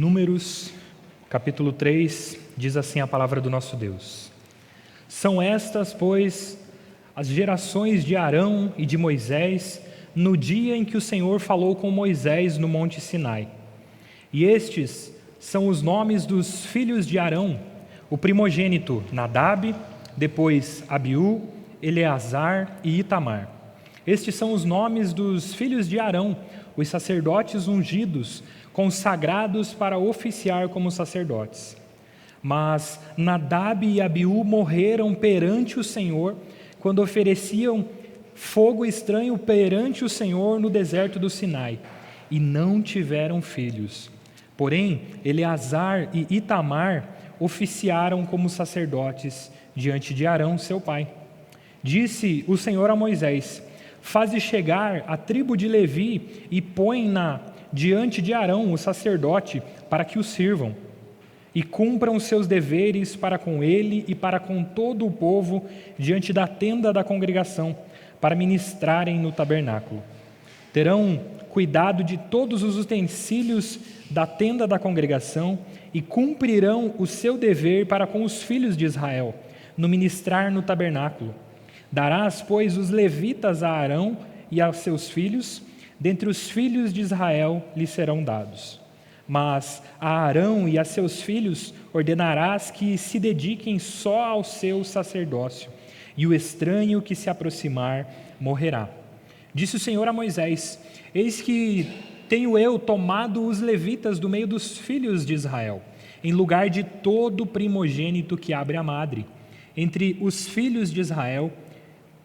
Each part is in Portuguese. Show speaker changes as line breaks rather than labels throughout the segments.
Números, capítulo 3, diz assim a palavra do nosso Deus. São estas, pois, as gerações de Arão e de Moisés, no dia em que o Senhor falou com Moisés no monte Sinai. E estes são os nomes dos filhos de Arão: o primogênito Nadab, depois Abiú, Eleazar e Itamar. Estes são os nomes dos filhos de Arão, os sacerdotes ungidos, consagrados para oficiar como sacerdotes. Mas Nadab e Abiú morreram perante o Senhor quando ofereciam fogo estranho perante o Senhor no deserto do Sinai, e não tiveram filhos. Porém, Eleazar e Itamar oficiaram como sacerdotes diante de Arão, seu pai. Disse o Senhor a Moisés: faze chegar a tribo de Levi e põe-na diante de Arão, o sacerdote, para que o sirvam e cumpram seus deveres para com ele e para com todo o povo diante da tenda da congregação, para ministrarem no tabernáculo. Terão cuidado de todos os utensílios da tenda da congregação e cumprirão o seu dever para com os filhos de Israel, no ministrar no tabernáculo. Darás, pois, os levitas a Arão e aos seus filhos, dentre os filhos de Israel lhes serão dados. Mas a Arão e a seus filhos ordenarás que se dediquem só ao seu sacerdócio, e o estranho que se aproximar morrerá. Disse o Senhor a Moisés: eis que tenho eu tomado os levitas do meio dos filhos de Israel, em lugar de todo primogênito que abre a madre, entre os filhos de Israel,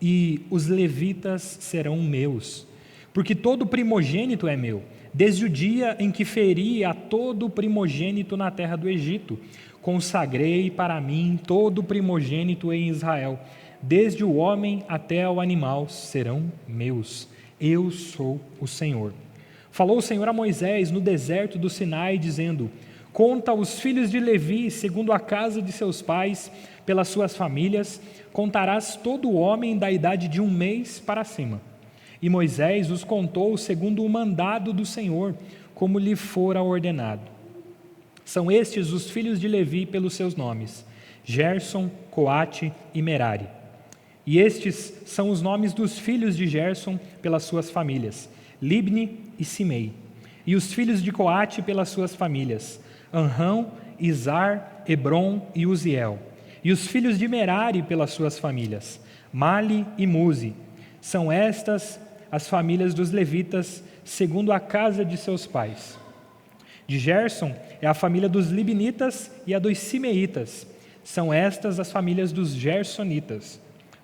e os levitas serão meus, porque todo primogênito é meu, desde o dia em que feri a todo primogênito na terra do Egito. Consagrei para mim todo primogênito em Israel, desde o homem até o animal serão meus. Eu sou o Senhor. Falou o Senhor a Moisés no deserto do Sinai, dizendo: conta os filhos de Levi, segundo a casa de seus pais, pelas suas famílias, contarás todo homem da idade de 1 mês para cima. E Moisés os contou segundo o mandado do Senhor, como lhe fora ordenado. São estes os filhos de Levi pelos seus nomes: Gerson, Coate e Merari. E estes são os nomes dos filhos de Gerson pelas suas famílias: Libni e Simei. E os filhos de Coate pelas suas famílias: Anrão, Izar, Hebron e Uziel. E os filhos de Merari pelas suas famílias: Mali e Muzi. São estas as famílias dos levitas, segundo a casa de seus pais. De Gerson é a família dos libnitas e a dos simeitas. São estas as famílias dos gersonitas.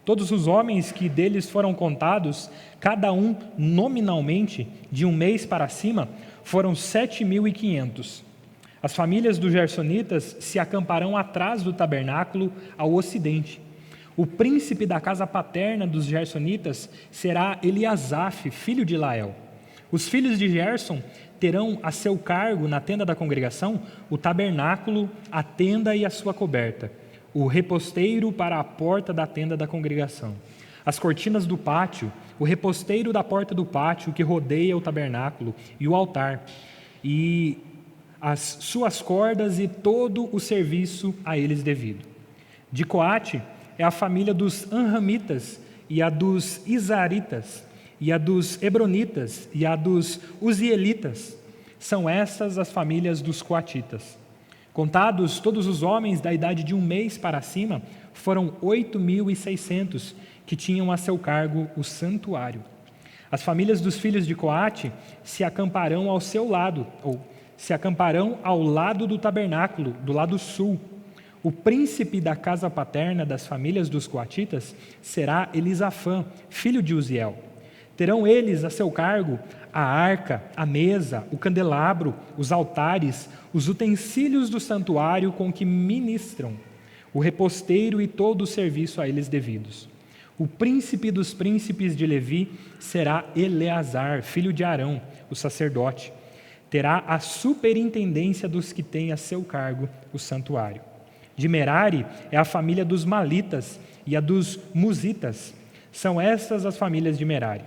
Todos os homens que deles foram contados, cada um nominalmente, de 1 mês para cima, foram 7.500. As famílias dos gersonitas se acamparão atrás do tabernáculo ao ocidente. O príncipe da casa paterna dos gersonitas será Eliasaf, filho de Lael. Os filhos de Gerson terão a seu cargo na tenda da congregação o tabernáculo, a tenda e a sua coberta, o reposteiro para a porta da tenda da congregação, as cortinas do pátio, o reposteiro da porta do pátio que rodeia o tabernáculo e o altar, e as suas cordas e todo o serviço a eles devido. De Coate é a família dos Anramitas, e a dos Izaritas, e a dos Hebronitas, e a dos Uzielitas. São estas as famílias dos Coatitas. Contados todos os homens da idade de 1 mês para cima, foram 8.600 que tinham a seu cargo o santuário. As famílias dos filhos de Coate se acamparão ao seu lado, ou se acamparão ao lado do tabernáculo, do lado sul. O príncipe da casa paterna das famílias dos coatitas será Elisafã, filho de Uziel. Terão eles a seu cargo a arca, a mesa, o candelabro, os altares, os utensílios do santuário com que ministram, o reposteiro e todo o serviço a eles devidos. O príncipe dos príncipes de Levi será Eleazar, filho de Arão, o sacerdote. Terá a superintendência dos que têm a seu cargo o santuário. De Merari é a família dos Malitas e a dos Muzitas. São estas as famílias de Merari.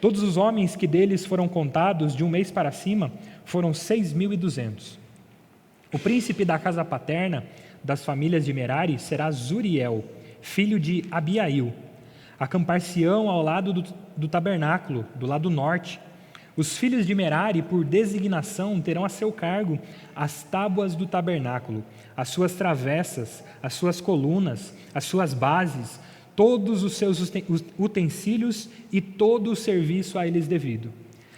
Todos os homens que deles foram contados de 1 mês para cima foram 6.200. O príncipe da casa paterna das famílias de Merari será Zuriel, filho de Abiail. Acampar-se-ão ao lado do tabernáculo, do lado norte. Os filhos de Merari, por designação, terão a seu cargo as tábuas do tabernáculo, as suas travessas, as suas colunas, as suas bases, todos os seus utensílios e todo o serviço a eles devido.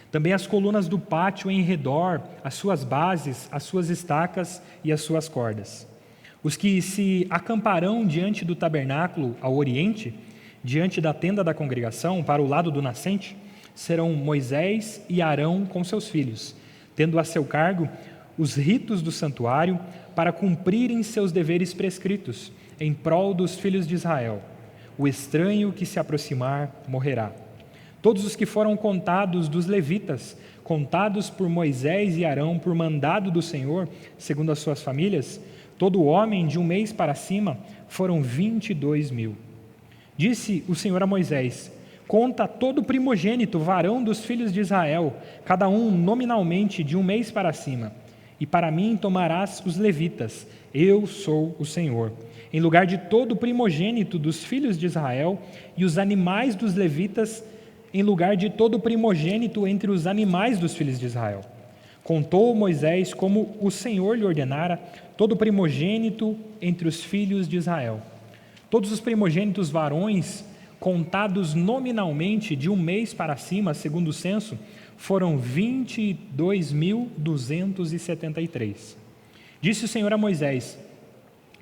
Também as colunas do pátio em redor, as suas bases, as suas estacas e as suas cordas. Os que se acamparão diante do tabernáculo ao oriente, diante da tenda da congregação, para o lado do nascente, serão Moisés e Arão com seus filhos, tendo a seu cargo os ritos do santuário para cumprirem seus deveres prescritos em prol dos filhos de Israel. O estranho que se aproximar morrerá. Todos os que foram contados dos levitas, contados por Moisés e Arão por mandado do Senhor, segundo as suas famílias, todo homem de 1 mês para cima, foram 22.000. Disse o Senhor a Moisés: conta todo primogênito, varão dos filhos de Israel, cada um nominalmente de 1 mês para cima. E para mim tomarás os levitas, eu sou o Senhor. Em lugar de todo primogênito dos filhos de Israel, e os animais dos levitas, em lugar de todo primogênito entre os animais dos filhos de Israel. Contou Moisés, como o Senhor lhe ordenara, todo primogênito entre os filhos de Israel. Todos os primogênitos varões, contados nominalmente de 1 mês para cima, segundo o censo, foram 22.273. Disse o Senhor a Moisés: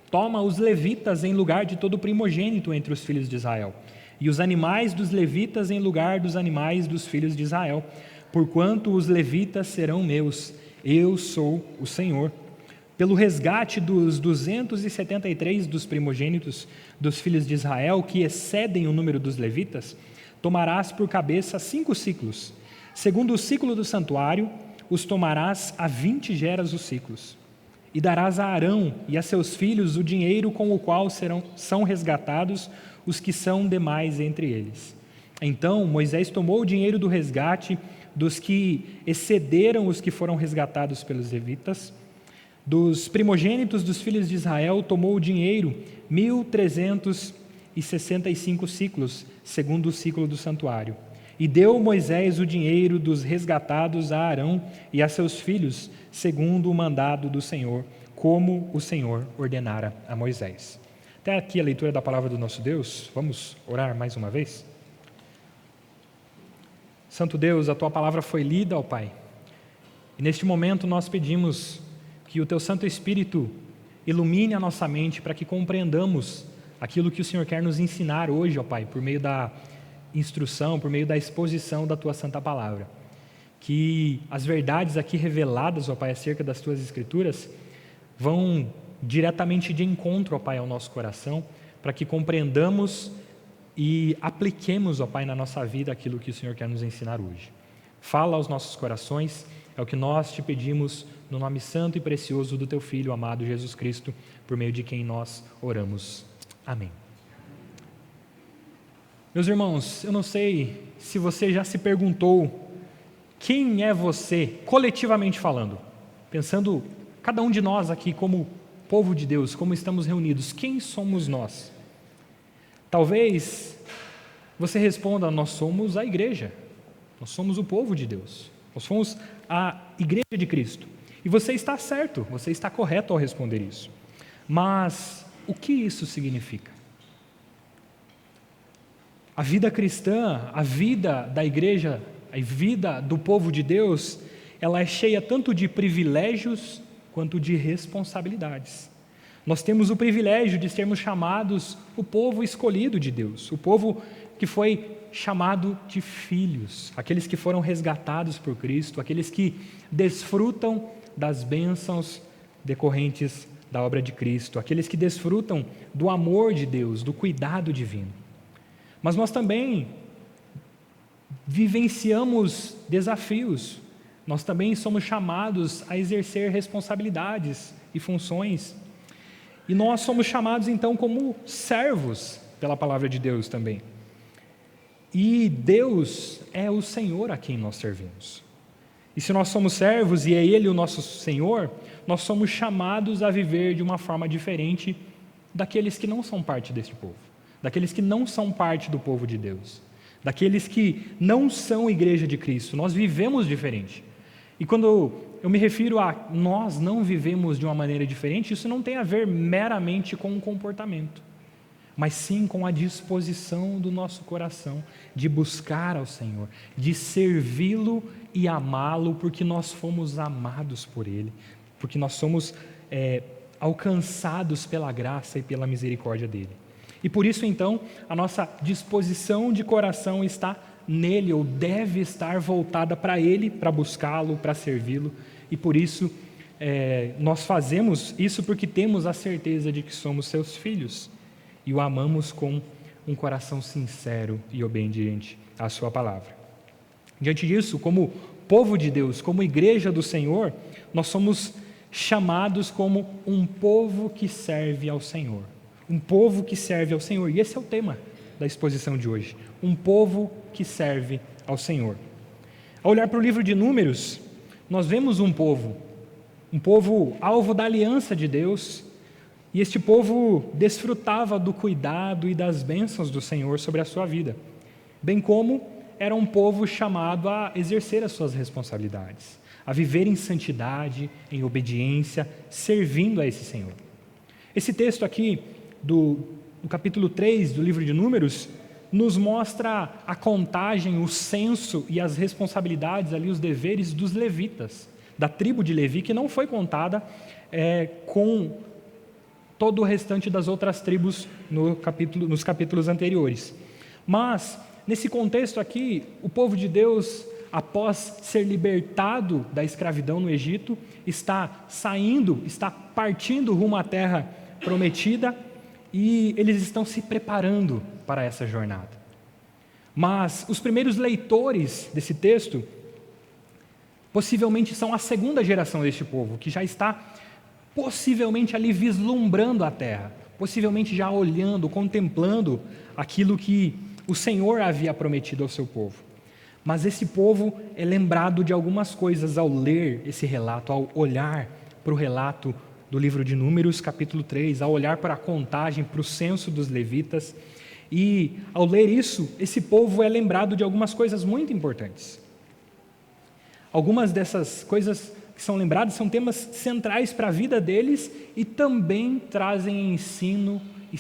toma os levitas em lugar de todo primogênito entre os filhos de Israel, e os animais dos levitas em lugar dos animais dos filhos de Israel, porquanto os levitas serão meus, eu sou o Senhor. Pelo resgate dos 273 dos primogênitos dos filhos de Israel, que excedem o número dos levitas, tomarás por cabeça 5 ciclos. Segundo o ciclo do santuário, os tomarás a 20 geras os ciclos. E darás a Arão e a seus filhos o dinheiro com o qual são resgatados os que são demais entre eles. Então Moisés tomou o dinheiro do resgate dos que excederam os que foram resgatados pelos levitas. Dos primogênitos dos filhos de Israel tomou o dinheiro 1.365 ciclos, segundo o ciclo do santuário. E deu Moisés o dinheiro dos resgatados a Arão e a seus filhos, segundo o mandado do Senhor, como o Senhor ordenara a Moisés. Até aqui a leitura da palavra do nosso Deus. Vamos orar mais uma vez? Santo Deus, a Tua palavra foi lida, ó Pai. E neste momento nós pedimos que o Teu Santo Espírito ilumine a nossa mente para que compreendamos aquilo que o Senhor quer nos ensinar hoje, ó Pai, por meio da instrução, por meio da exposição da Tua Santa Palavra. Que as verdades aqui reveladas, ó Pai, acerca das Tuas Escrituras, vão diretamente de encontro, ó Pai, ao nosso coração, para que compreendamos e apliquemos, ó Pai, na nossa vida aquilo que o Senhor quer nos ensinar hoje. Fala aos nossos corações, é o que nós te pedimos, no nome santo e precioso do Teu Filho amado Jesus Cristo, por meio de quem nós oramos. Amém. Meus irmãos, eu não sei se você já se perguntou quem é você, coletivamente falando, pensando cada um de nós aqui como povo de Deus, como estamos reunidos, quem somos nós? Talvez você responda: nós somos a igreja, nós somos o povo de Deus, nós somos a igreja de Cristo. E você está certo, você está correto ao responder isso. Mas o que isso significa? A vida cristã, a vida da igreja, a vida do povo de Deus, ela é cheia tanto de privilégios quanto de responsabilidades. Nós temos o privilégio de sermos chamados o povo escolhido de Deus, o povo que foi chamado de filhos, aqueles que foram resgatados por Cristo, aqueles que desfrutam das bênçãos decorrentes da obra de Cristo, aqueles que desfrutam do amor de Deus, do cuidado divino. Mas nós também vivenciamos desafios, nós também somos chamados a exercer responsabilidades e funções. E nós somos chamados então como servos pela palavra de Deus também. E Deus é o Senhor a quem nós servimos. E se nós somos servos e é Ele o nosso Senhor, nós somos chamados a viver de uma forma diferente daqueles que não são parte deste povo, daqueles que não são parte do povo de Deus, daqueles que não são igreja de Cristo. Nós vivemos diferente. E quando eu me refiro a nós não vivemos de uma maneira diferente, isso não tem a ver meramente com o comportamento, mas sim com a disposição do nosso coração de buscar ao Senhor, de servi-lo e amá-lo, porque nós fomos amados por Ele, porque nós somos alcançados pela graça e pela misericórdia dEle. E por isso, então, a nossa disposição de coração está nele, ou deve estar voltada para Ele, para buscá-lo, para servi-lo, e por isso nós fazemos isso porque temos a certeza de que somos seus filhos, e o amamos com um coração sincero e obediente à sua palavra. Diante disso, como povo de Deus, como igreja do Senhor, nós somos chamados como um povo que serve ao Senhor. Um povo que serve ao Senhor. E esse é o tema da exposição de hoje. Um povo que serve ao Senhor. Ao olhar para o livro de Números, nós vemos um povo alvo da aliança de Deus, e este povo desfrutava do cuidado e das bênçãos do Senhor sobre a sua vida, bem como era um povo chamado a exercer as suas responsabilidades, a viver em santidade, em obediência, servindo a esse Senhor. Esse texto aqui, do capítulo 3 do livro de Números, nos mostra a contagem, o censo e as responsabilidades, ali, os deveres dos levitas, da tribo de Levi, que não foi contada com todo o restante das outras tribos nos capítulos anteriores. Mas, nesse contexto aqui, o povo de Deus, após ser libertado da escravidão no Egito, está partindo rumo à terra prometida, e eles estão se preparando para essa jornada. Mas os primeiros leitores desse texto possivelmente são a segunda geração deste povo, que já está possivelmente ali vislumbrando a terra, possivelmente já olhando, contemplando aquilo que o Senhor havia prometido ao seu povo. Mas esse povo é lembrado de algumas coisas ao ler esse relato, ao olhar para o relato do livro de Números, capítulo 3, ao olhar para a contagem, para o censo dos levitas, e ao ler isso, esse povo é lembrado de algumas coisas muito importantes. Algumas dessas coisas que são lembradas são temas centrais para a vida deles e também trazem ensino e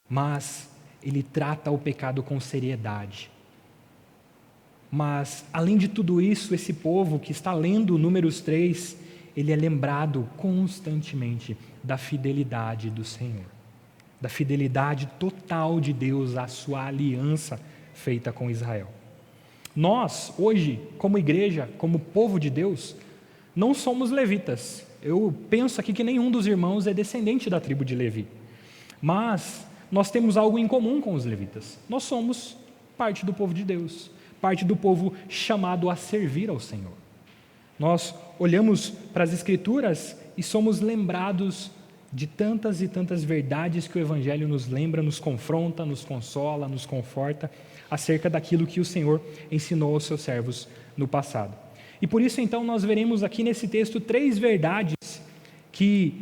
mas ele trata o pecado com seriedade. Mas, além de tudo isso, esse povo que está lendo Números 3, ele é lembrado constantemente da fidelidade do Senhor, da fidelidade total de Deus à sua aliança feita com Israel. Nós, hoje, como igreja, como povo de Deus, não somos levitas. Eu penso aqui que nenhum dos irmãos é descendente da tribo de Levi. Mas nós temos algo em comum com os levitas. Nós somos parte do povo de Deus, parte do povo chamado a servir ao Senhor. Nós olhamos para as Escrituras e somos lembrados de tantas e tantas verdades que o Evangelho nos lembra, nos confronta, nos consola, nos conforta acerca daquilo que o Senhor ensinou aos seus servos no passado. E por isso, então, nós veremos aqui nesse texto 3 verdades que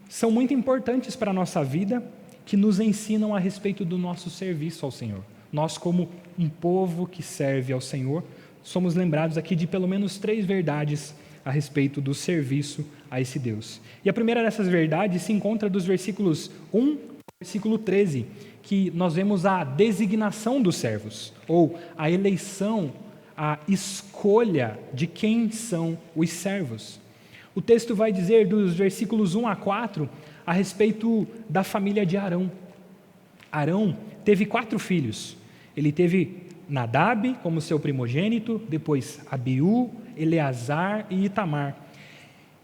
são muito importantes para a nossa vida, que nos ensinam a respeito do nosso serviço ao Senhor. Nós, como um povo que serve ao Senhor, somos lembrados aqui de pelo menos 3 verdades a respeito do serviço a esse Deus. E a primeira dessas verdades se encontra dos versículos 1 ao versículo 13, que nós vemos a designação dos servos, ou a eleição, a escolha de quem são os servos. O texto vai dizer dos versículos 1 a 4 a respeito da família de Arão. Arão teve 4 filhos. Ele teve Nadab como seu primogênito, depois Abiú, Eleazar e Itamar.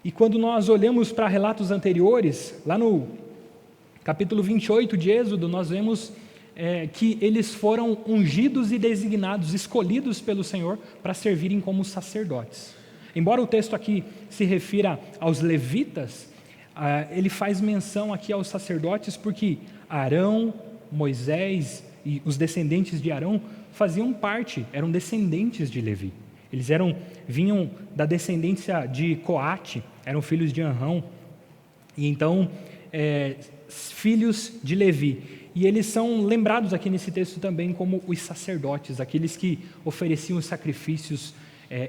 E quando nós olhamos para relatos anteriores, lá no capítulo 28 de Êxodo, nós vemos que eles foram ungidos e designados, escolhidos pelo Senhor para servirem como sacerdotes. Embora o texto aqui se refira aos levitas, ele faz menção aqui aos sacerdotes porque Arão, Moisés e os descendentes de Arão faziam parte, eram descendentes de Levi. Eles vinham da descendência de Coate, eram filhos de Anrão, e então filhos de Levi. E eles são lembrados aqui nesse texto também como os sacerdotes, aqueles que ofereciam sacrifícios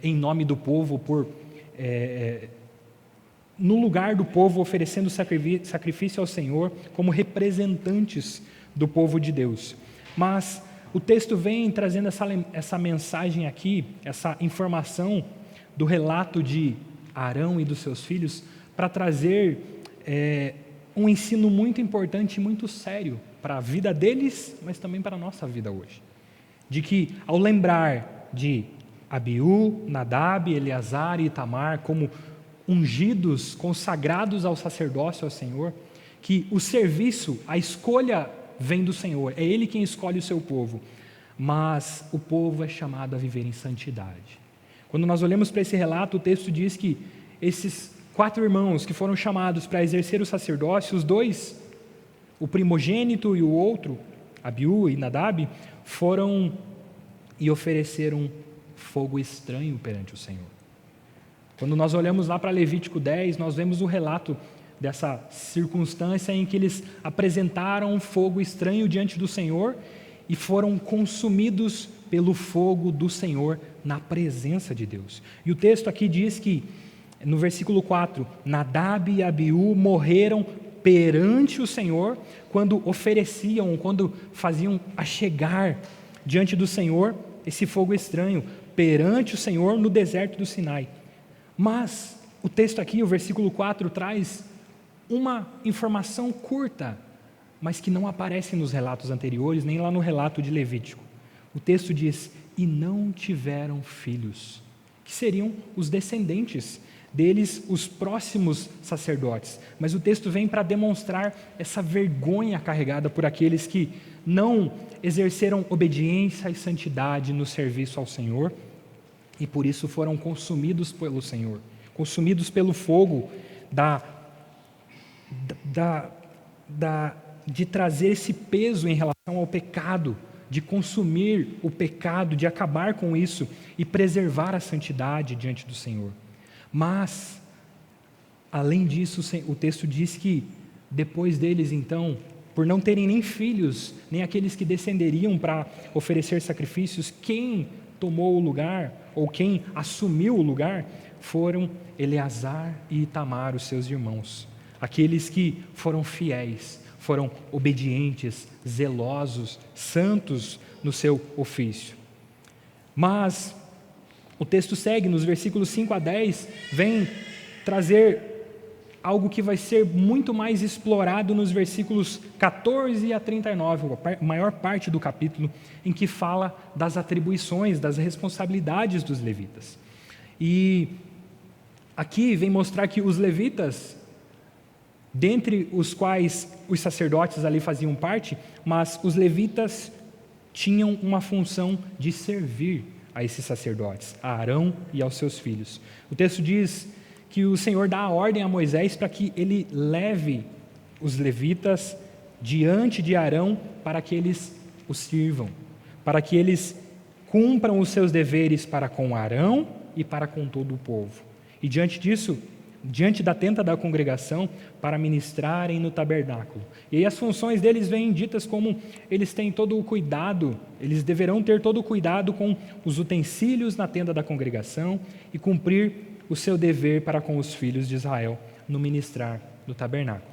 em nome do povo, no lugar do povo, oferecendo sacrifício ao Senhor, como representantes do povo de Deus. Mas o texto vem trazendo essa mensagem aqui, essa informação do relato de Arão e dos seus filhos, para trazer um ensino muito importante e muito sério para a vida deles, mas também para a nossa vida hoje. De que, ao lembrar de Abiú, Nadab, Eleazar e Itamar como ungidos, consagrados ao sacerdócio ao Senhor, que o serviço, a escolha vem do Senhor, é Ele quem escolhe o seu povo, mas o povo é chamado a viver em santidade. Quando nós olhamos para esse relato, o texto diz que esses 4 irmãos que foram chamados para exercer o sacerdócio, os 2, o primogênito e o outro, Abiú e Nadab, foram e ofereceram fogo estranho perante o Senhor. Quando nós olhamos lá para Levítico 10, nós vemos o relato dessa circunstância em que eles apresentaram um fogo estranho diante do Senhor e foram consumidos pelo fogo do Senhor na presença de Deus. E o texto aqui diz que, no versículo 4, Nadab e Abiú morreram perante o Senhor quando ofereciam, quando faziam achegar diante do Senhor esse fogo estranho, perante o Senhor no deserto do Sinai. Mas o texto aqui, o versículo 4, traz uma informação curta, mas que não aparece nos relatos anteriores, nem lá no relato de Levítico. O texto diz, e não tiveram filhos, que seriam os descendentes deles, os próximos sacerdotes. Mas o texto vem para demonstrar essa vergonha carregada por aqueles que não exerceram obediência e santidade no serviço ao Senhor, e por isso foram consumidos pelo Senhor, consumidos pelo fogo de trazer esse peso em relação ao pecado, de consumir o pecado, de acabar com isso e preservar a santidade diante do Senhor. Mas, além disso, o texto diz que depois deles, então, por não terem nem filhos, nem aqueles que descenderiam para oferecer sacrifícios, quem tomou o lugar, ou quem assumiu o lugar, foram Eleazar e Itamar, os seus irmãos. Aqueles que foram fiéis, foram obedientes, zelosos, santos no seu ofício. Mas o texto segue, nos versículos 5 a 10, vem trazer algo que vai ser muito mais explorado nos versículos 14 a 39, a maior parte do capítulo, em que fala das atribuições, das responsabilidades dos levitas. E aqui vem mostrar que os levitas, dentre os quais os sacerdotes ali faziam parte, mas os levitas tinham uma função de servir a esses sacerdotes, a Arão e aos seus filhos. O texto diz que o Senhor dá a ordem a Moisés para que ele leve os levitas diante de Arão para que eles o sirvam, para que eles cumpram os seus deveres para com Arão e para com todo o povo. E diante disso, diante da tenda da congregação, para ministrarem no tabernáculo. E aí as funções deles vêm ditas como eles têm todo o cuidado, eles deverão ter todo o cuidado com os utensílios na tenda da congregação e cumprir o seu dever para com os filhos de Israel no ministrar do tabernáculo.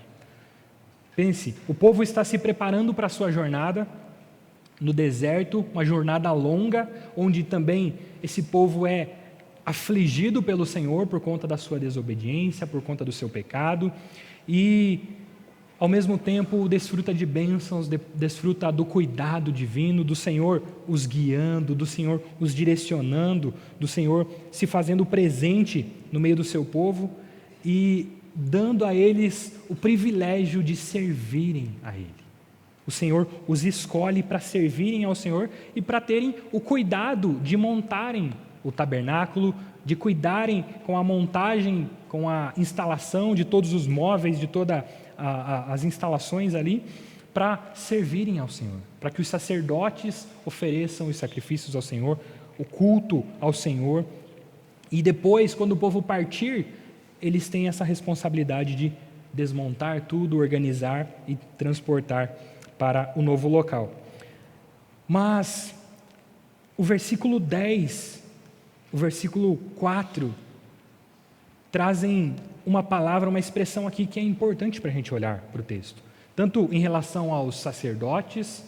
Pense, o povo está se preparando para a sua jornada no deserto, uma jornada longa, onde também esse povo é afligido pelo Senhor por conta da sua desobediência, por conta do seu pecado, e ao mesmo tempo desfruta de bênçãos, desfruta do cuidado divino, do Senhor os guiando, do Senhor os direcionando, do Senhor se fazendo presente no meio do seu povo e dando a eles o privilégio de servirem a Ele. O Senhor os escolhe para servirem ao Senhor e para terem o cuidado de montarem o tabernáculo, de cuidarem com a montagem, com a instalação de todos os móveis, de todas as instalações ali, para servirem ao Senhor, para que os sacerdotes ofereçam os sacrifícios ao Senhor, o culto ao Senhor, e depois, quando o povo partir, eles têm essa responsabilidade de desmontar tudo, organizar e transportar para o novo local. Mas o versículo 10, o versículo 4, trazem uma palavra, uma expressão aqui que é importante para a gente olhar para o texto, tanto em relação aos sacerdotes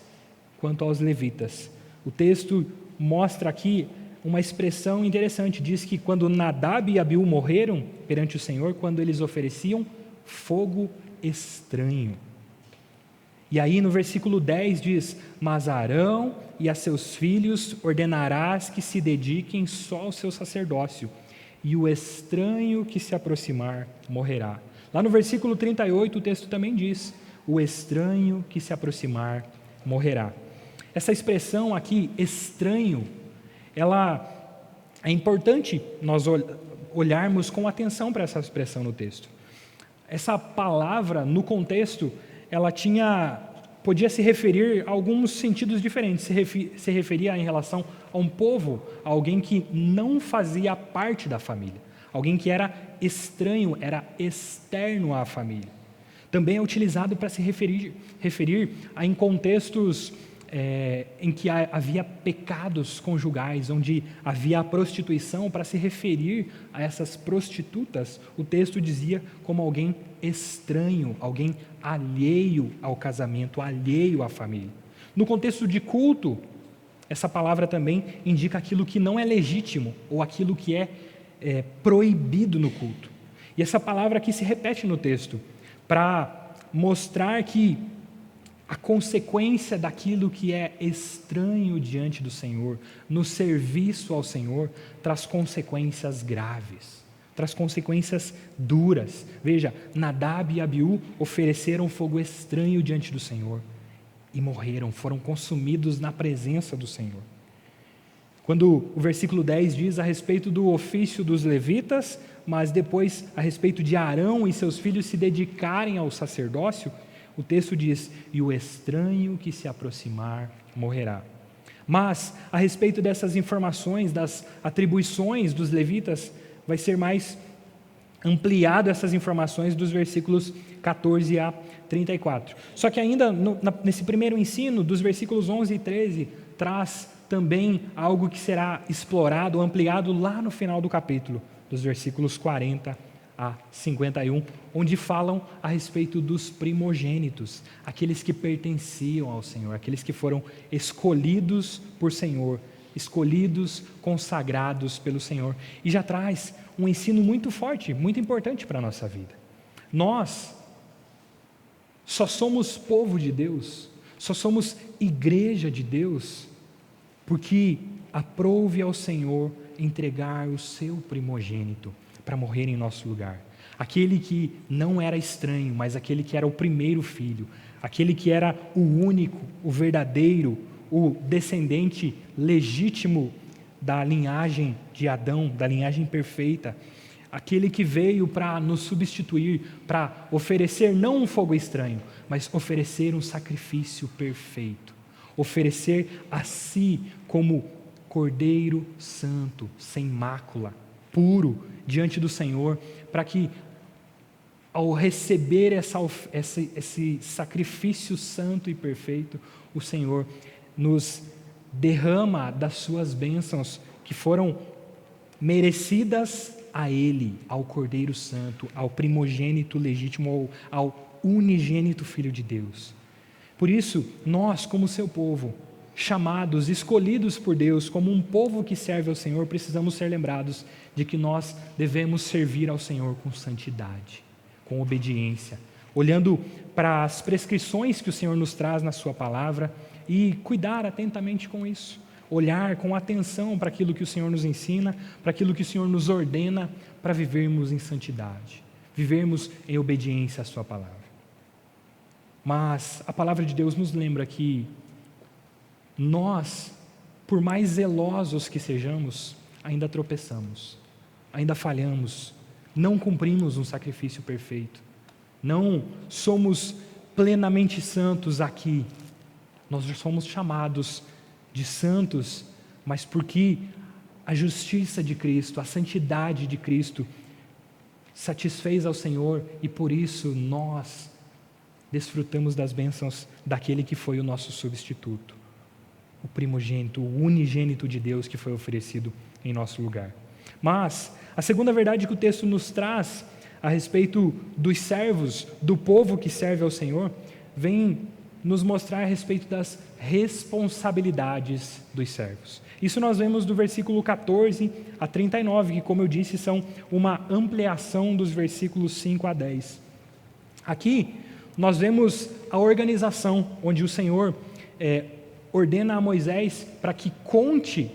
quanto aos levitas. O texto mostra aqui uma expressão interessante, diz que quando Nadab e Abiú morreram perante o Senhor, quando eles ofereciam fogo estranho. E aí no versículo 10 diz: mas a Arão e a seus filhos ordenarás que se dediquem só ao seu sacerdócio, e o estranho que se aproximar morrerá. Lá no versículo 38 o texto também diz: o estranho que se aproximar morrerá. Essa expressão aqui, estranho, ela é importante nós olharmos com atenção para essa expressão no texto. Essa palavra, no contexto, ela podia se referir a alguns sentidos diferentes. Se referia em relação a um povo, a alguém que não fazia parte da família, alguém que era estranho, era externo à família. Também é utilizado para se referir a em contextos em que havia pecados conjugais, onde havia a prostituição. Para se referir a essas prostitutas, o texto dizia como alguém estranho, alguém alheio ao casamento, alheio à família. No contexto de culto, essa palavra também indica aquilo que não é legítimo ou aquilo que é proibido no culto. E essa palavra aqui se repete no texto para mostrar que a consequência daquilo que é estranho diante do Senhor, no serviço ao Senhor, traz consequências graves, traz consequências duras. Veja, Nadab e Abiú ofereceram fogo estranho diante do Senhor e morreram, foram consumidos na presença do Senhor. Quando o versículo 10 diz a respeito do ofício dos levitas, mas depois a respeito de Arão e seus filhos se dedicarem ao sacerdócio, o texto diz: e o estranho que se aproximar morrerá. Mas, a respeito dessas informações, das atribuições dos levitas, vai ser mais ampliado essas informações dos versículos 14 a 34. Só que ainda nesse primeiro ensino, dos versículos 11 e 13, traz também algo que será explorado, ampliado lá no final do capítulo, dos versículos 40 a 51, onde falam a respeito dos primogênitos, aqueles que pertenciam ao Senhor, aqueles que foram escolhidos por Senhor, escolhidos, consagrados pelo Senhor. E já traz um ensino muito forte, muito importante para a nossa vida. Nós só somos povo de Deus, só somos igreja de Deus, porque aprouve ao Senhor entregar o seu primogênito para morrer em nosso lugar. Aquele que não era estranho, mas aquele que era o primeiro filho, aquele que era o único, o verdadeiro, o descendente legítimo da linhagem de Adão, da linhagem perfeita, aquele que veio para nos substituir, para oferecer não um fogo estranho, mas oferecer um sacrifício perfeito, oferecer a si como Cordeiro Santo, sem mácula, puro diante do Senhor, para que ao receber esse sacrifício santo e perfeito, o Senhor nos derrama das suas bênçãos que foram merecidas a Ele, ao Cordeiro Santo, ao primogênito legítimo, ao unigênito Filho de Deus. Por isso, nós, como seu povo, chamados, escolhidos por Deus, como um povo que serve ao Senhor, precisamos ser lembrados de que nós devemos servir ao Senhor com santidade, com obediência, olhando para as prescrições que o Senhor nos traz na sua palavra e cuidar atentamente com isso, olhar com atenção para aquilo que o Senhor nos ensina, para aquilo que o Senhor nos ordena, para vivermos em santidade, vivermos em obediência à sua palavra. Mas a palavra de Deus nos lembra que nós, por mais zelosos que sejamos, ainda tropeçamos, ainda falhamos, não cumprimos um sacrifício perfeito, não somos plenamente santos aqui. Nós somos chamados de santos, mas porque a justiça de Cristo, a santidade de Cristo satisfez ao Senhor, e por isso nós desfrutamos das bênçãos daquele que foi o nosso substituto, o primogênito, o unigênito de Deus que foi oferecido em nosso lugar. Mas a segunda verdade que o texto nos traz a respeito dos servos, do povo que serve ao Senhor, vem nos mostrar a respeito das responsabilidades dos servos. Isso nós vemos do versículo 14 a 39, que, como eu disse, são uma ampliação dos versículos 5 a 10. Aqui nós vemos a organização, onde o Senhor ordena a Moisés para que conte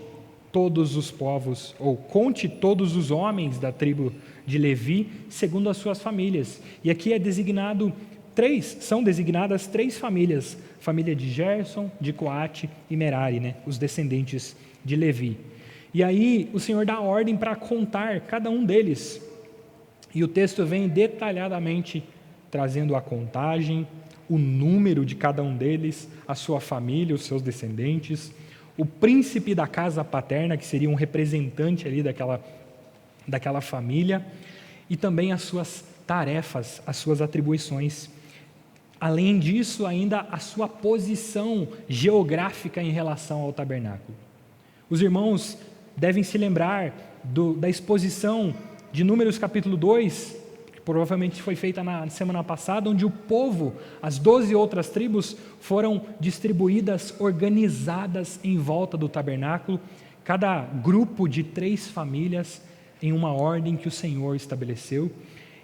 todos os povos, ou conte todos os homens da tribo de Levi, segundo as suas famílias. E aqui são designadas três famílias: família de Gerson, de Coate e Merari, os descendentes de Levi. E aí o Senhor dá ordem para contar cada um deles. E o texto vem detalhadamente trazendo a contagem, o número de cada um deles, a sua família, os seus descendentes, o príncipe da casa paterna, que seria um representante ali daquela família, e também as suas tarefas, as suas atribuições. Além disso, ainda a sua posição geográfica em relação ao tabernáculo. Os irmãos devem se lembrar da exposição de Números capítulo 2, que provavelmente foi feita na semana passada, onde o povo, as 12 outras tribos, foram distribuídas, organizadas em volta do tabernáculo, cada grupo de 3 famílias, em uma ordem que o Senhor estabeleceu.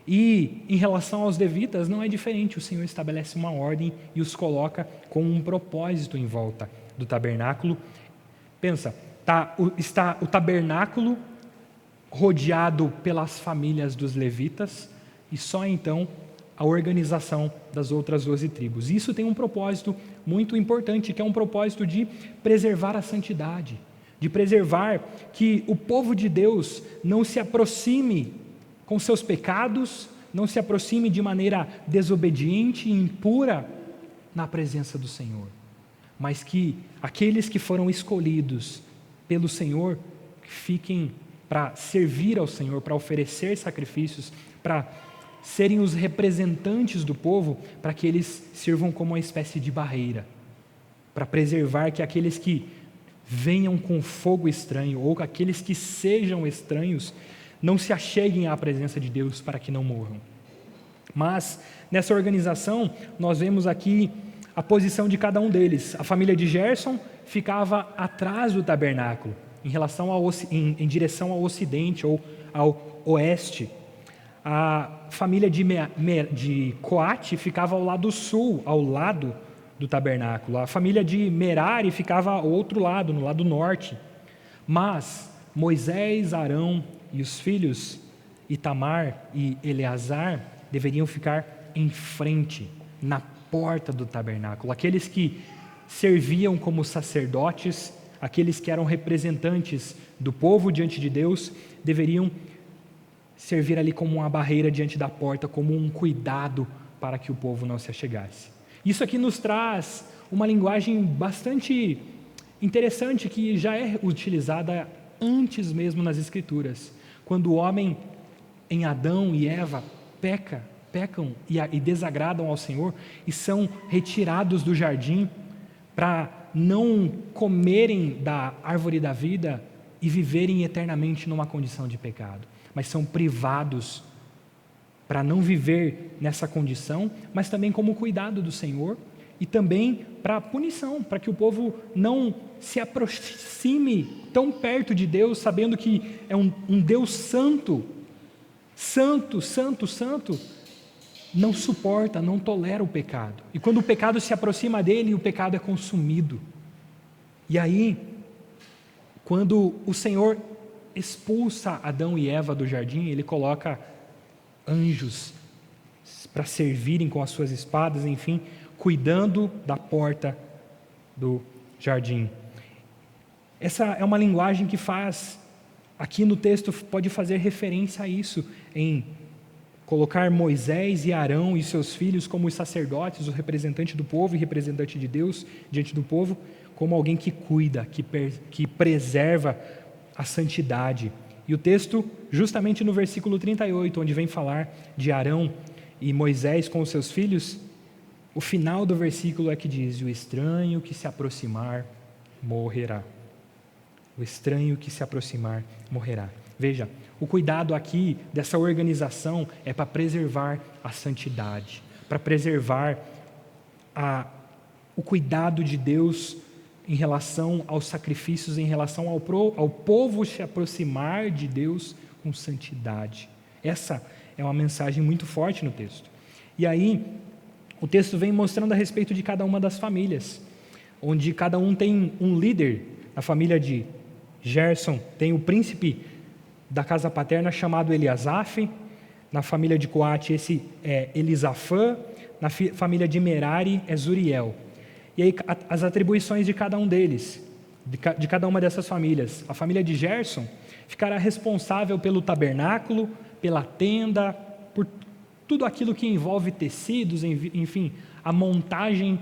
E em relação aos levitas não é diferente, o Senhor estabelece uma ordem e os coloca com um propósito em volta do tabernáculo. Pensa, está o tabernáculo rodeado pelas famílias dos levitas, e só então a organização das outras 12 tribos. Isso tem um propósito muito importante, que é um propósito de preservar a santidade, de preservar que o povo de Deus não se aproxime com seus pecados, não se aproxime de maneira desobediente e impura na presença do Senhor, mas que aqueles que foram escolhidos pelo Senhor fiquem para servir ao Senhor, para oferecer sacrifícios, para serem os representantes do povo, para que eles sirvam como uma espécie de barreira, para preservar que aqueles que venham com fogo estranho, ou aqueles que sejam estranhos, não se acheguem à presença de Deus para que não morram. Mas nessa organização nós vemos aqui a posição de cada um deles. A família de Gerson ficava atrás do tabernáculo, em direção ao ocidente ou ao oeste. A família de Coate ficava ao lado sul, ao lado do tabernáculo. A família de Merari ficava ao outro lado, no lado norte. Mas Moisés, Arão e os filhos Itamar e Eleazar deveriam ficar em frente, na porta do tabernáculo. Aqueles que serviam como sacerdotes, aqueles que eram representantes do povo diante de Deus, deveriam servir ali como uma barreira diante da porta, como um cuidado para que o povo não se achegasse. Isso aqui nos traz uma linguagem bastante interessante, que já é utilizada antes mesmo nas Escrituras, quando o homem em Adão e Eva pecam e desagradam ao Senhor e são retirados do jardim para não comerem da árvore da vida e viverem eternamente numa condição de pecado, mas são privados para não viver nessa condição, mas também como cuidado do Senhor e também para punição, para que o povo não se aproxime tão perto de Deus, sabendo que é um Deus santo, santo, santo, santo, não suporta, não tolera o pecado. E quando o pecado se aproxima dele, o pecado é consumido. E aí, quando o Senhor expulsa Adão e Eva do jardim, ele coloca anjos para servirem com as suas espadas, enfim, cuidando da porta do jardim. Essa é uma linguagem que faz, aqui no texto, pode fazer referência a isso, em colocar Moisés e Arão e seus filhos como os sacerdotes, o representante do povo e representante de Deus diante do povo, como alguém que cuida, que preserva a santidade. E o texto, justamente no versículo 38, onde vem falar de Arão e Moisés com os seus filhos, o final do versículo é que diz: o estranho que se aproximar morrerá. O estranho que se aproximar morrerá. Veja, o cuidado aqui dessa organização é para preservar a santidade, para preservar o cuidado de Deus em relação aos sacrifícios, em relação ao povo se aproximar de Deus com santidade. Essa é uma mensagem muito forte no texto. E aí, o texto vem mostrando a respeito de cada uma das famílias, onde cada um tem um líder. Na família de Gerson tem o príncipe da casa paterna chamado Eliasaf, na família de Coate esse é Elisafã, na família de Merari é Zuriel. E aí as atribuições de cada um deles, de cada uma dessas famílias. A família de Gerson ficará responsável pelo tabernáculo, pela tenda, por tudo aquilo que envolve tecidos, enfim, a montagem,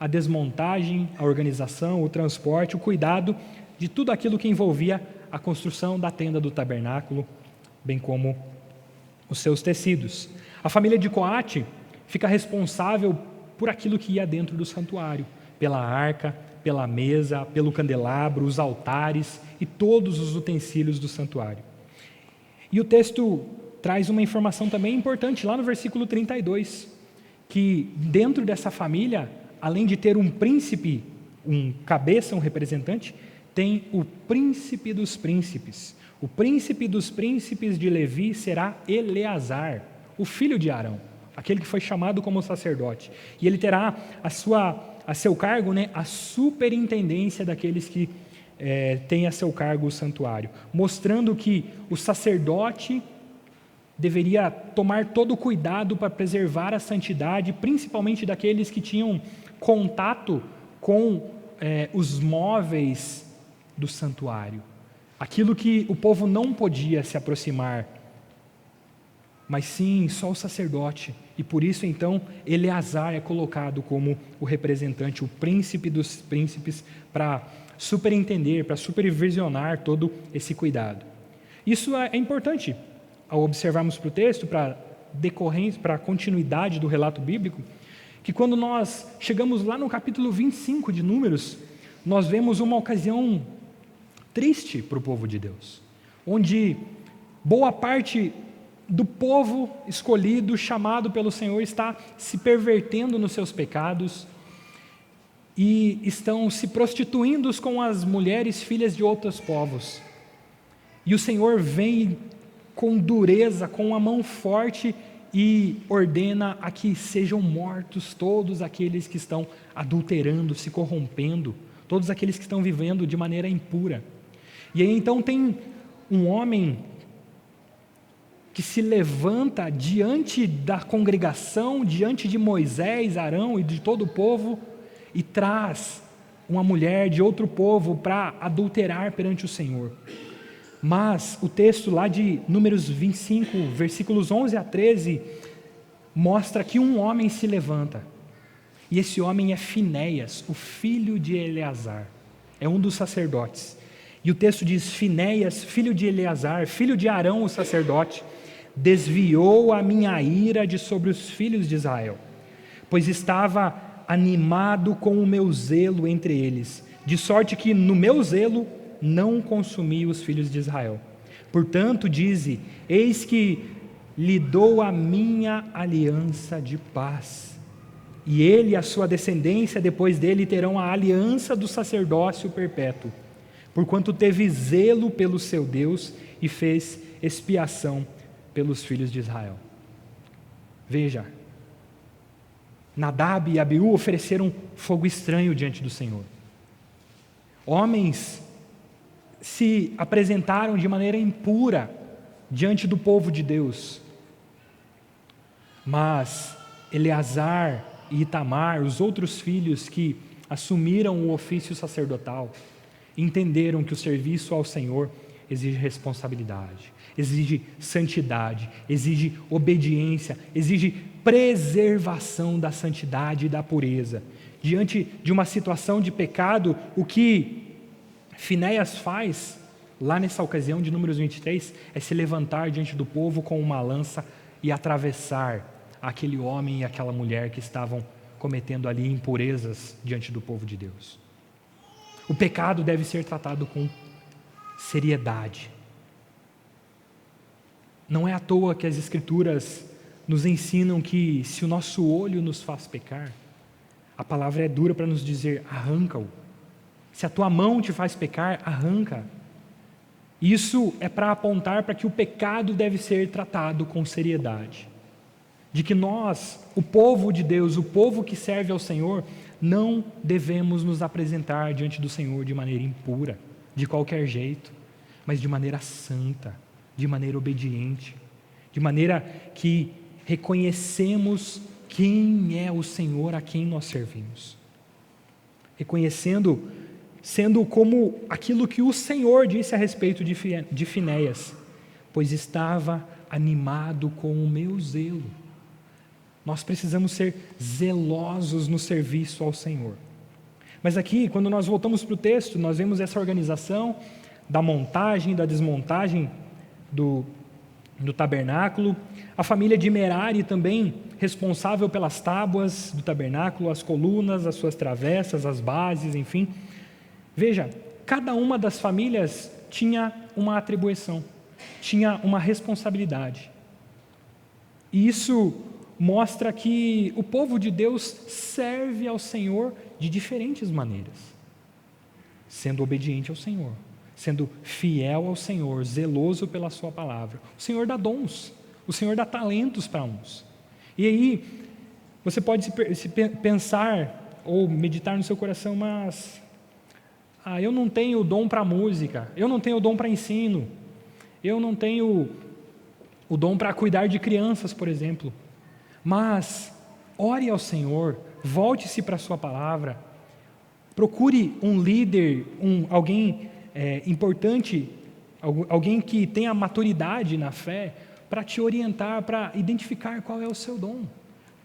a desmontagem, a organização, o transporte, o cuidado de tudo aquilo que envolvia a construção da tenda do tabernáculo, bem como os seus tecidos. A família de Coate fica responsável por aquilo que ia dentro do santuário, pela arca, pela mesa, pelo candelabro, os altares e todos os utensílios do santuário. E o texto traz uma informação também importante, lá no versículo 32, que dentro dessa família, além de ter um príncipe, um cabeça, um representante, tem o príncipe dos príncipes. O príncipe dos príncipes de Levi será Eleazar, o filho de Arão, aquele que foi chamado como sacerdote. E ele terá a seu cargo, a superintendência daqueles que têm a seu cargo o santuário, mostrando que o sacerdote deveria tomar todo o cuidado para preservar a santidade, principalmente daqueles que tinham contato com os móveis do santuário, aquilo que o povo não podia se aproximar, mas sim só o sacerdote. E por isso então Eleazar é colocado como o representante, o príncipe dos príncipes, para superintender, para supervisionar todo esse cuidado. Isso é importante ao observarmos para o texto, para decorrência, para a continuidade do relato bíblico, que quando nós chegamos lá no capítulo 25 de Números, nós vemos uma ocasião triste para o povo de Deus, onde boa parte do povo escolhido, chamado pelo Senhor, está se pervertendo nos seus pecados e estão se prostituindo com as mulheres filhas de outros povos. E o Senhor vem com dureza, com a mão forte e ordena a que sejam mortos todos aqueles que estão adulterando, se corrompendo, todos aqueles que estão vivendo de maneira impura. E aí então tem um homem que se levanta diante da congregação, diante de Moisés, Arão e de todo o povo, e traz uma mulher de outro povo para adulterar perante o Senhor. Mas o texto lá de Números 25, versículos 11 a 13, mostra que um homem se levanta. E esse homem é Finéias, o filho de Eleazar. É um dos sacerdotes. E o texto diz: Finéias, filho de Eleazar, filho de Arão, o sacerdote, desviou a minha ira de sobre os filhos de Israel, pois estava animado com o meu zelo entre eles, de sorte que no meu zelo não consumi os filhos de Israel. Portanto, dize: eis que lhe dou a minha aliança de paz, e ele e a sua descendência depois dele terão a aliança do sacerdócio perpétuo, porquanto teve zelo pelo seu Deus e fez expiação pelos filhos de Israel. Veja, Nadab e Abiú ofereceram fogo estranho diante do Senhor. Homens se apresentaram de maneira impura diante do povo de Deus. Mas Eleazar e Itamar, os outros filhos que assumiram o ofício sacerdotal, entenderam que o serviço ao Senhor exige responsabilidade, exige santidade, exige obediência, exige preservação da santidade e da pureza. Diante de uma situação de pecado, o que Finéias faz, lá nessa ocasião de Números 23, é se levantar diante do povo com uma lança e atravessar aquele homem e aquela mulher que estavam cometendo ali impurezas diante do povo de Deus. O pecado deve ser tratado com seriedade. Não é à toa que as Escrituras nos ensinam que se o nosso olho nos faz pecar, a palavra é dura para nos dizer: arranca-o. Se a tua mão te faz pecar, arranca. Isso é para apontar para que o pecado deve ser tratado com seriedade. De que nós, o povo de Deus, o povo que serve ao Senhor, não devemos nos apresentar diante do Senhor de maneira impura, de qualquer jeito, mas de maneira santa, de maneira obediente, de maneira que reconhecemos quem é o Senhor a quem nós servimos. Reconhecendo, sendo como aquilo que o Senhor disse a respeito de Finéias: pois estava animado com o meu zelo. Nós precisamos ser zelosos no serviço ao Senhor. Mas aqui, quando nós voltamos para o texto, nós vemos essa organização da montagem, da desmontagem do tabernáculo, a família de Merari também responsável pelas tábuas do tabernáculo, as colunas, as suas travessas, as bases, enfim. Veja, cada uma das famílias tinha uma atribuição, tinha uma responsabilidade. E isso mostra que o povo de Deus serve ao Senhor de diferentes maneiras, sendo obediente ao Senhor, sendo fiel ao Senhor, zeloso pela sua palavra. O Senhor dá dons, o Senhor dá talentos para uns. E aí, você pode se pensar ou meditar no seu coração: mas eu não tenho dom para música, eu não tenho dom para ensino, eu não tenho o dom para cuidar de crianças, por exemplo. Mas ore ao Senhor, volte-se para a sua palavra, procure um líder, alguém importante, alguém que tenha maturidade na fé, para te orientar, para identificar qual é o seu dom,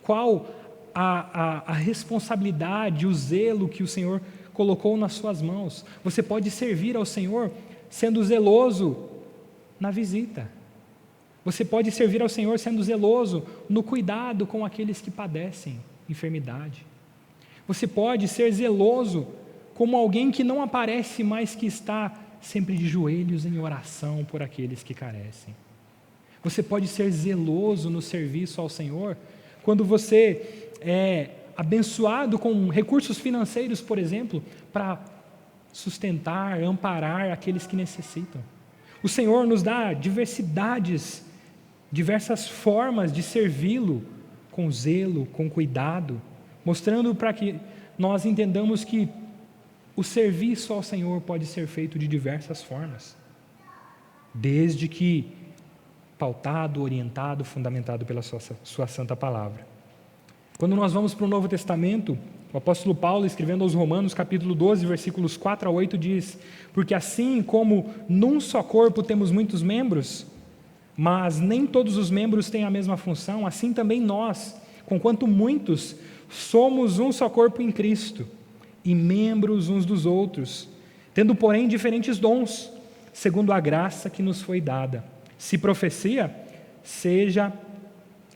qual a responsabilidade, o zelo que o Senhor colocou nas suas mãos. Você pode servir ao Senhor sendo zeloso na visita. Você pode servir ao Senhor sendo zeloso no cuidado com aqueles que padecem enfermidade. Você pode ser zeloso como alguém que não aparece, mas que está sempre de joelhos em oração por aqueles que carecem. Você pode ser zeloso no serviço ao Senhor quando você é abençoado com recursos financeiros, por exemplo, para sustentar, amparar aqueles que necessitam. O Senhor nos dá diversas formas de servi-lo com zelo, com cuidado, mostrando para que nós entendamos que o serviço ao Senhor pode ser feito de diversas formas, desde que pautado, orientado, fundamentado pela sua santa palavra. Quando nós vamos para o Novo Testamento, o apóstolo Paulo, escrevendo aos Romanos, capítulo 12, versículos 4 a 8, diz: porque assim como num só corpo temos muitos membros, mas nem todos os membros têm a mesma função, assim também nós, conquanto muitos, somos um só corpo em Cristo, e membros uns dos outros, tendo, porém, diferentes dons, segundo a graça que nos foi dada. Se profecia, seja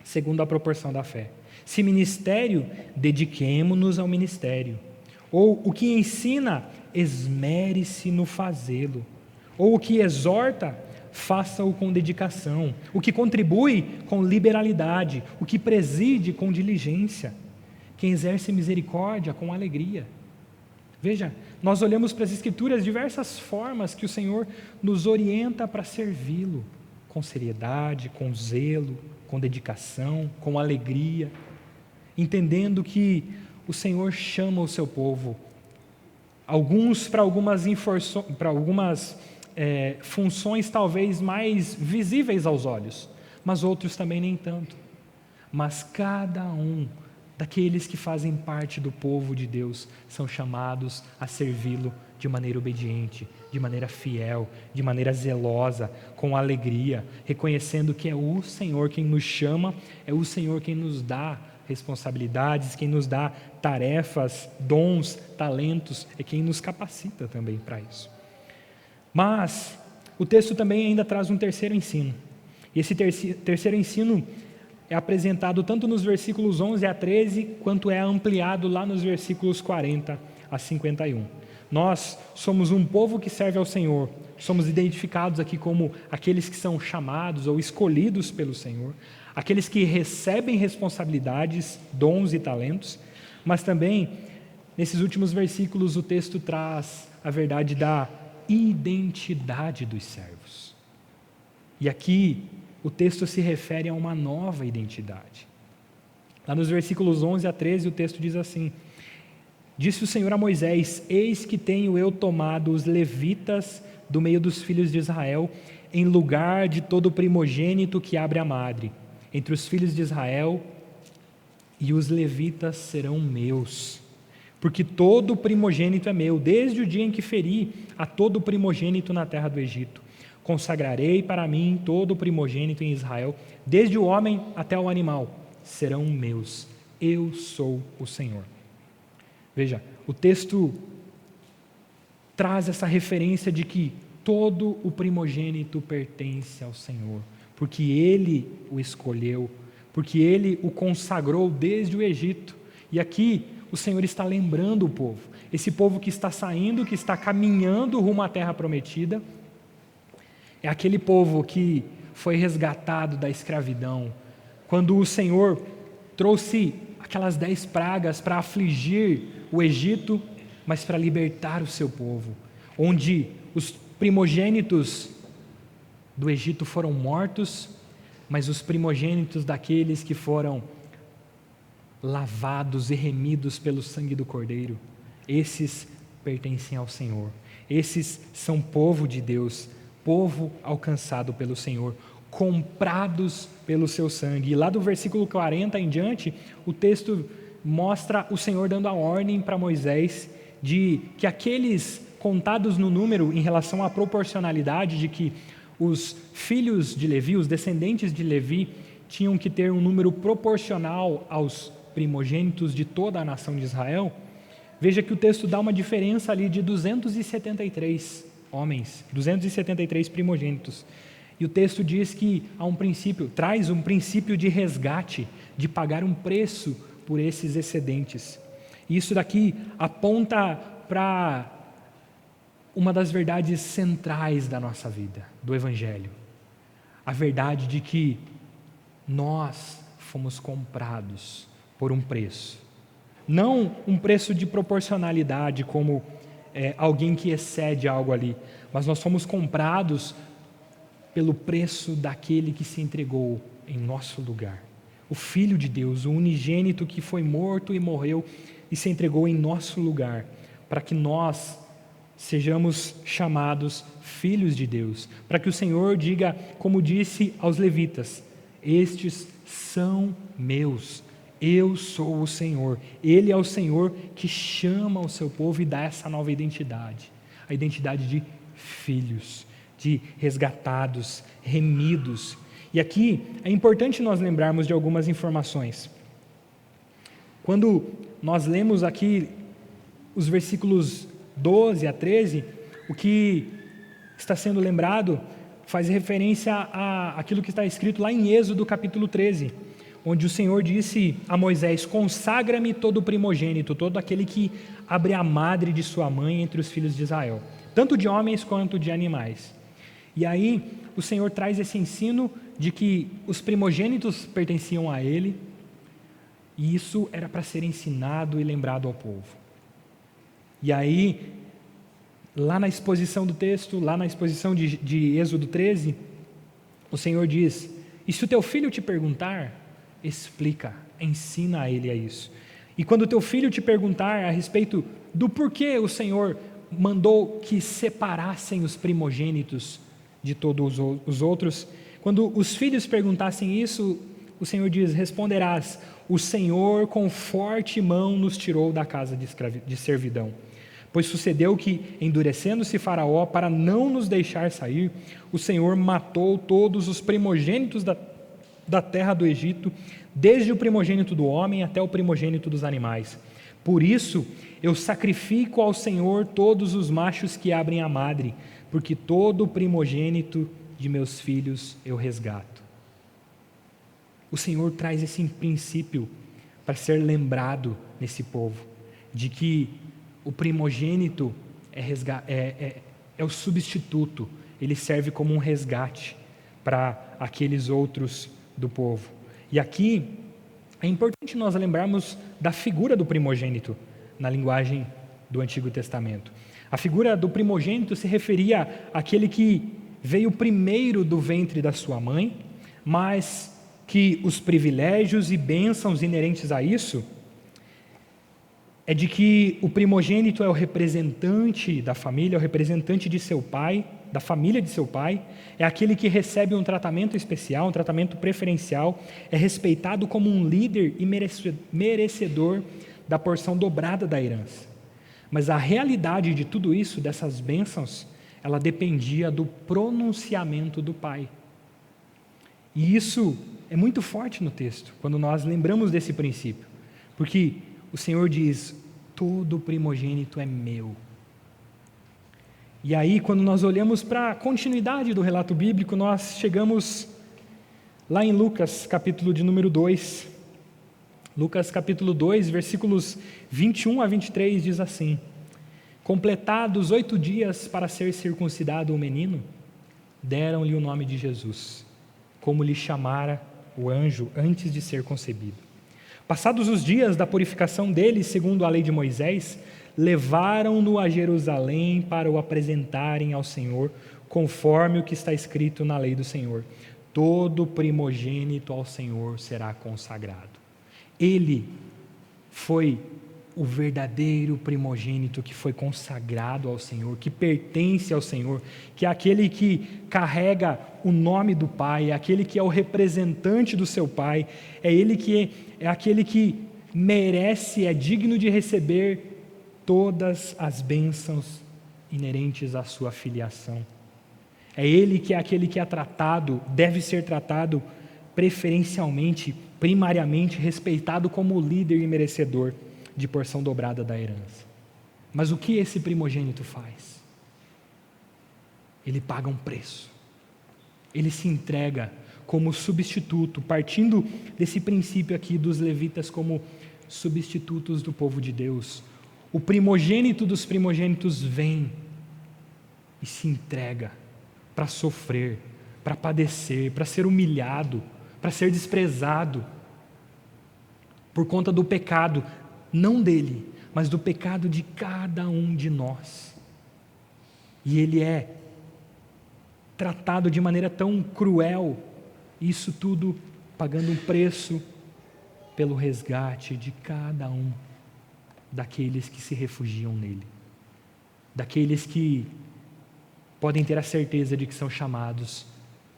segundo a proporção da fé. Se ministério, dediquemo-nos ao ministério. Ou o que ensina, esmere-se no fazê-lo. Ou o que exorta, faça-o com dedicação. O que contribui, com liberalidade. O que preside, com diligência. Quem exerce misericórdia, com alegria. Veja, nós olhamos para as Escrituras diversas formas que o Senhor nos orienta para servi-lo, com seriedade, com zelo, com dedicação, com alegria. entendendo que o Senhor chama o seu povo, alguns para algumas funções talvez mais visíveis aos olhos, mas outros também nem tanto. Mas cada um daqueles que fazem parte do povo de Deus são chamados a servi-lo de maneira obediente, de maneira fiel, de maneira zelosa, com alegria, reconhecendo que é o Senhor quem nos chama, é o Senhor quem nos dá responsabilidades, quem nos dá tarefas, dons, talentos, é quem nos capacita também para isso. Mas o texto também ainda traz um terceiro ensino. E esse terceiro ensino é apresentado tanto nos versículos 11 a 13, quanto é ampliado lá nos versículos 40 a 51. Nós somos um povo que serve ao Senhor, somos identificados aqui como aqueles que são chamados ou escolhidos pelo Senhor, aqueles que recebem responsabilidades, dons e talentos, mas também, nesses últimos versículos, o texto traz a verdade da identidade dos servos. E aqui, o texto se refere a uma nova identidade. Lá nos versículos 11 a 13, o texto diz assim: Disse o Senhor a Moisés: Eis que tenho eu tomado os levitas do meio dos filhos de Israel, em lugar de todo primogênito que abre a madre, entre os filhos de Israel, e os levitas serão meus. Porque todo primogênito é meu, desde o dia em que feri a todo primogênito na terra do Egito. Consagrarei para mim todo o primogênito em Israel, desde o homem até o animal, serão meus. Eu sou o Senhor. Veja, o texto traz essa referência de que todo o primogênito pertence ao Senhor, porque Ele o escolheu, porque Ele o consagrou desde o Egito. E aqui o Senhor está lembrando o povo, esse povo que está saindo, que está caminhando rumo à terra prometida, é aquele povo que foi resgatado da escravidão, quando o Senhor trouxe aquelas 10 pragas para afligir o Egito, mas para libertar o seu povo, onde os primogênitos do Egito foram mortos, mas os primogênitos daqueles que foram lavados e remidos pelo sangue do Cordeiro, esses pertencem ao Senhor, esses são povo de Deus, povo alcançado pelo Senhor, comprados pelo seu sangue. E lá do versículo 40 em diante, o texto mostra o Senhor dando a ordem para Moisés de que aqueles contados no número em relação à proporcionalidade de que os filhos de Levi, os descendentes de Levi, tinham que ter um número proporcional aos primogênitos de toda a nação de Israel. Veja que o texto dá uma diferença ali de 273 homens, 273 primogênitos. E o texto diz que há um princípio, traz um princípio de resgate, de pagar um preço por esses excedentes. E isso daqui aponta para uma das verdades centrais da nossa vida, do Evangelho. A verdade de que nós fomos comprados por um preço. Não um preço de proporcionalidade, como alguém que excede algo ali, mas nós fomos comprados pelo preço daquele que se entregou em nosso lugar. O Filho de Deus, o unigênito que foi morto e morreu e se entregou em nosso lugar, para que nós sejamos chamados filhos de Deus, para que o Senhor diga, como disse aos levitas: estes são meus, eu sou o Senhor. Ele é o Senhor que chama o seu povo e dá essa nova identidade, a identidade de filhos, de resgatados, remidos. E aqui é importante nós lembrarmos de algumas informações. Quando nós lemos aqui os versículos 12 a 13, o que está sendo lembrado faz referência àquilo que está escrito lá em Êxodo capítulo 13, onde o Senhor disse a Moisés: consagra-me todo primogênito, todo aquele que abre a madre de sua mãe entre os filhos de Israel, tanto de homens quanto de animais. E aí o Senhor traz esse ensino de que os primogênitos pertenciam a Ele, e isso era para ser ensinado e lembrado ao povo. E aí, lá na exposição do texto, lá na exposição de Êxodo 13, o Senhor diz: e se o teu filho te perguntar, explica, ensina a ele a isso. E quando teu filho te perguntar a respeito do porquê o Senhor mandou que separassem os primogênitos de todos os outros, quando os filhos perguntassem isso, o Senhor diz: responderás: o Senhor com forte mão nos tirou da casa de servidão. Pois sucedeu que, endurecendo-se Faraó para não nos deixar sair, o Senhor matou todos os primogênitos da terra do Egito, desde o primogênito do homem até o primogênito dos animais. Por isso, eu sacrifico ao Senhor todos os machos que abrem a madre, porque todo o primogênito de meus filhos eu resgato. O Senhor traz esse princípio para ser lembrado nesse povo, de que o primogênito é o substituto, ele serve como um resgate para aqueles outros do povo. E aqui é importante nós lembrarmos da figura do primogênito na linguagem do Antigo Testamento. A figura do primogênito se referia àquele que veio primeiro do ventre da sua mãe, mas que os privilégios e bênçãos inerentes a isso é de que o primogênito é o representante da família, é o representante de seu pai, da família de seu pai, é aquele que recebe um tratamento especial, um tratamento preferencial, é respeitado como um líder e merecedor da porção dobrada da herança. Mas a realidade de tudo isso, dessas bênçãos, ela dependia do pronunciamento do pai. E isso é muito forte no texto, quando nós lembramos desse princípio, porque o Senhor diz: todo primogênito é meu. E aí, quando nós olhamos para a continuidade do relato bíblico, nós chegamos lá em Lucas, capítulo de número 2. Lucas, capítulo 2, versículos 21 a 23, diz assim: completados 8 dias para ser circuncidado o menino, deram-lhe o nome de Jesus, como lhe chamara o anjo antes de ser concebido. Passados os dias da purificação dele, segundo a lei de Moisés, levaram-no a Jerusalém para o apresentarem ao Senhor, conforme o que está escrito na lei do Senhor: todo primogênito ao Senhor será consagrado. Ele foi o verdadeiro primogênito que foi consagrado ao Senhor, que pertence ao Senhor, que é aquele que carrega o nome do Pai, é aquele que é o representante do seu Pai, é ele que é aquele que merece, é digno de receber todas as bênçãos inerentes à sua filiação. É ele que é aquele que é tratado, deve ser tratado preferencialmente, primariamente, respeitado como líder e merecedor de porção dobrada da herança. Mas o que esse primogênito faz? Ele paga um preço. Ele se entrega como substituto, partindo desse princípio aqui dos levitas como substitutos do povo de Deus. O primogênito dos primogênitos vem e se entrega para sofrer, para padecer, para ser humilhado, para ser desprezado por conta do pecado, não dele, mas do pecado de cada um de nós. E ele é tratado de maneira tão cruel, isso tudo pagando um preço pelo resgate de cada um daqueles que se refugiam nele, daqueles que podem ter a certeza de que são chamados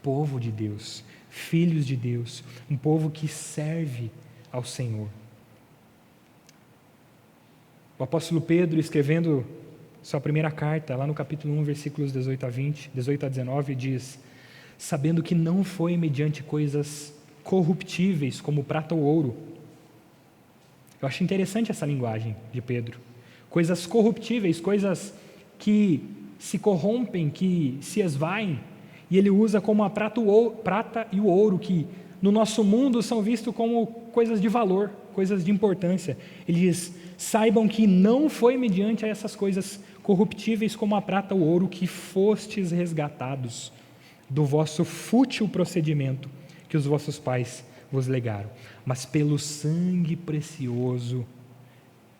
povo de Deus, filhos de Deus, um povo que serve ao Senhor. O apóstolo Pedro, escrevendo sua primeira carta, lá no capítulo 1, versículos 18 a 19, diz: sabendo que não foi mediante coisas corruptíveis como prata ou ouro. Eu acho interessante essa linguagem de Pedro. Coisas corruptíveis, coisas que se corrompem, que se esvaem, e ele usa como a prata e o ouro, que no nosso mundo são vistos como coisas de valor, coisas de importância. Ele diz: saibam que não foi mediante essas coisas corruptíveis como a prata ou ouro que fostes resgatados do vosso fútil procedimento que os vossos pais vos legaram, mas pelo sangue precioso,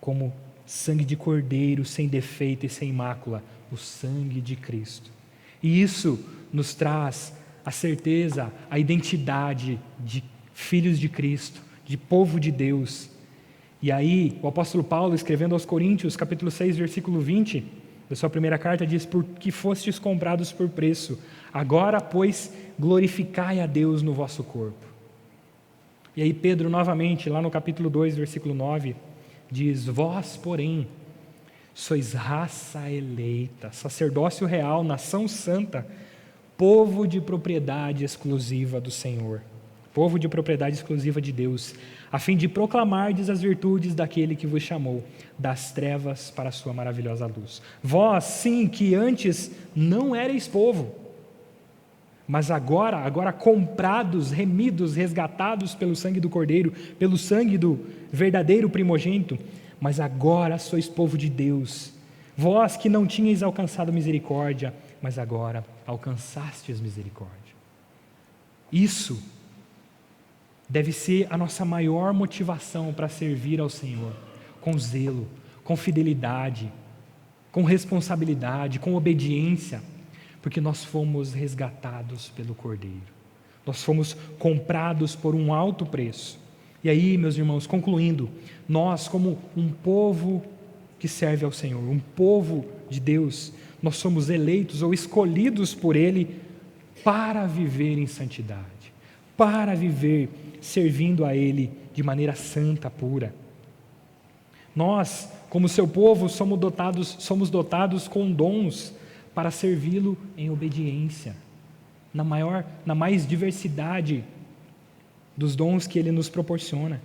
como sangue de cordeiro, sem defeito e sem mácula, o sangue de Cristo. E isso nos traz a certeza, a identidade de filhos de Cristo, de povo de Deus. E aí, o apóstolo Paulo, escrevendo aos Coríntios, capítulo 6, versículo 20, da sua primeira carta, diz: porque fostes comprados por preço, agora, pois, glorificai a Deus no vosso corpo. E aí Pedro, novamente, lá no capítulo 2, versículo 9, diz: vós, porém, sois raça eleita, sacerdócio real, nação santa, povo de propriedade exclusiva do Senhor, povo de propriedade exclusiva de Deus, a fim de proclamardes as virtudes daquele que vos chamou das trevas para a sua maravilhosa luz. Vós, sim, que antes não erais povo, mas agora comprados, remidos, resgatados pelo sangue do Cordeiro, pelo sangue do verdadeiro primogênito, mas agora sois povo de Deus. Vós que não tinhais alcançado misericórdia, mas agora alcançastes misericórdia. Isso deve ser a nossa maior motivação para servir ao Senhor, com zelo, com fidelidade, com responsabilidade, com obediência, porque nós fomos resgatados pelo Cordeiro, nós fomos comprados por um alto preço. E aí, meus irmãos, concluindo, nós, como um povo que serve ao Senhor, um povo de Deus, nós somos eleitos ou escolhidos por Ele para viver em santidade, para viver servindo a Ele de maneira santa, pura. Nós, como seu povo, somos dotados com dons para servi-lo em obediência, na mais diversidade dos dons que Ele nos proporciona,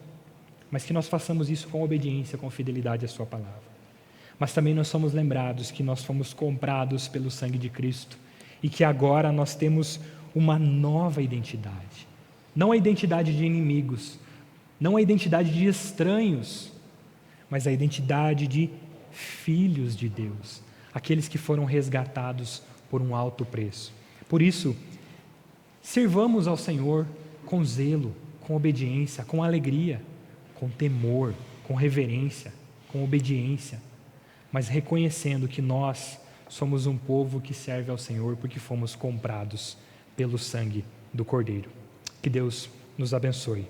mas que nós façamos isso com obediência, com fidelidade à Sua palavra. Mas também nós somos lembrados que nós fomos comprados pelo sangue de Cristo e que agora nós temos uma nova identidade, não a identidade de inimigos, não a identidade de estranhos, mas a identidade de filhos de Deus, aqueles que foram resgatados por um alto preço. Por isso, sirvamos ao Senhor com zelo, com obediência, com alegria, com temor, com reverência, com obediência, mas reconhecendo que nós somos um povo que serve ao Senhor porque fomos comprados pelo sangue do Cordeiro. Que Deus nos abençoe.